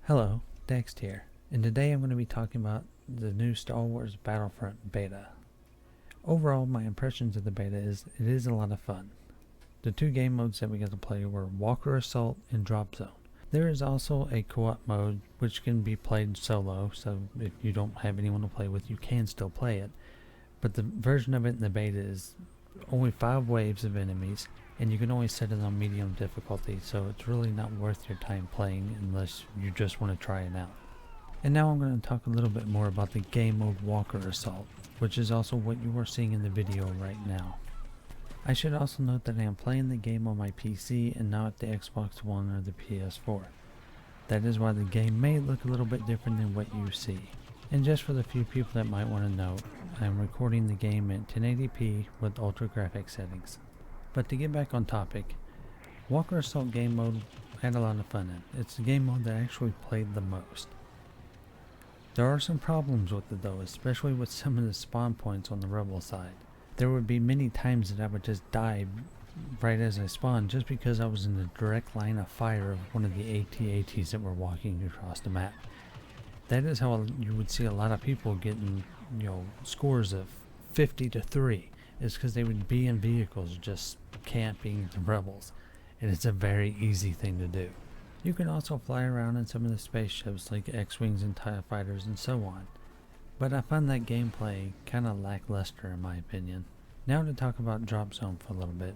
Hello, Dext here, and today I'm going to be talking about the new Star Wars BattleFront beta. Overall, my impressions of the beta is it is a lot of fun. The two game modes that we got to play were Walker Assault and Drop Zone. There is also a co-op mode which can be played solo, so if you don't have anyone to play with, you can still play it. But the version of it in the beta is only 5 waves of enemies, and you can only set it on medium difficulty, so it's really not worth your time playing unless you just want to try it out. And now I'm going to talk a little bit more about the game mode Walker Assault, which is also what you are seeing in the video right now. I should also note that I am playing the game on my PC and not the Xbox One or the PS4. That is why the game may look a little bit different than what you see. And just for the few people that might want to know, I am recording the game at 1080p with ultra graphics settings. But to get back on topic, Walker Assault game mode I had a lot of fun in. It's the game mode that I actually played the most. There are some problems with it though, especially with some of the spawn points on the rebel side. There would be many times that I would just die right as I spawned just because I was in the direct line of fire of one of the AT-ATs that were walking across the map. That is how you would see a lot of people getting, scores of 50-3. Is because they would be in vehicles just camping the rebels, and it's a very easy thing to do. You can also fly around in some of the spaceships like X-Wings and TIE Fighters and so on, but I find that gameplay kind of lackluster in my opinion. Now to talk about Drop Zone for a little bit.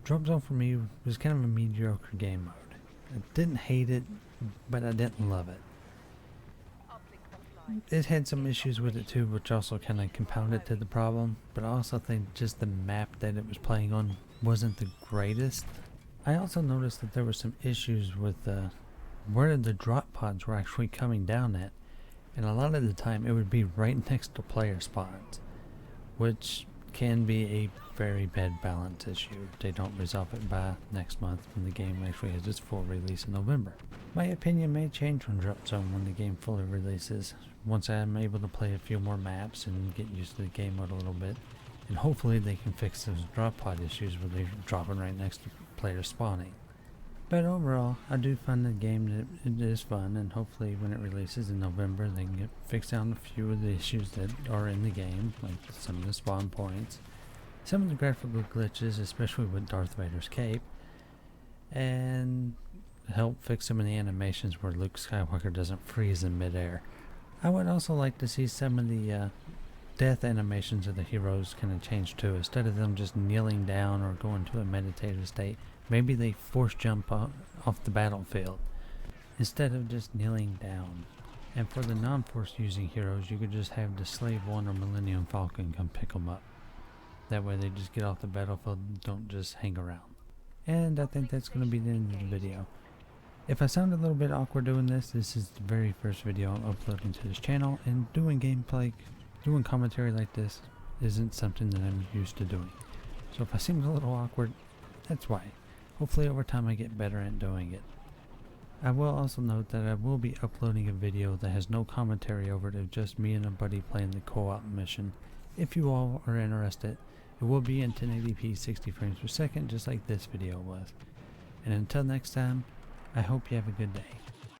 Drop Zone for me was kind of a mediocre game mode. I didn't hate it, but I didn't love it. It had some issues with it too, which also kind of compounded to the problem, but I also think just the map that it was playing on wasn't the greatest. I also noticed that there were some issues with where the drop pods were actually coming down at, and a lot of the time it would be right next to player spawns, which can be a very bad balance issue if they don't resolve it by next month when the game actually has its full release in November. My opinion may change on Drop Zone when the game fully releases, once I am able to play a few more maps and get used to the game mode a little bit, and hopefully they can fix those drop pod issues where they're dropping right next to players spawning. But overall, I do find the game that it is fun, and hopefully when it releases in November they can fix down a few of the issues that are in the game, like some of the spawn points, some of the graphical glitches, especially with Darth Vader's cape, and help fix some of the animations where Luke Skywalker doesn't freeze in midair. I would also like to see some of the death animations of the heroes kind of change too. Instead of them just kneeling down or going to a meditative state, maybe they force jump off the battlefield instead of just kneeling down. And for the non-force using heroes, you could just have the Slave One or Millennium Falcon come pick them up. That way they just get off the battlefield and don't just hang around. And I think that's going to be the end of the video. If I sound a little bit awkward doing this is the very first video I'm uploading to this channel, and doing gameplay, doing commentary like this isn't something that I'm used to doing. So if I seem a little awkward, that's why. Hopefully over time I get better at doing it. I will also note that I will be uploading a video that has no commentary over it, of just me and a buddy playing the co-op mission. If you all are interested, it will be in 1080p 60 frames per second just like this video was. And until next time, I hope you have a good day.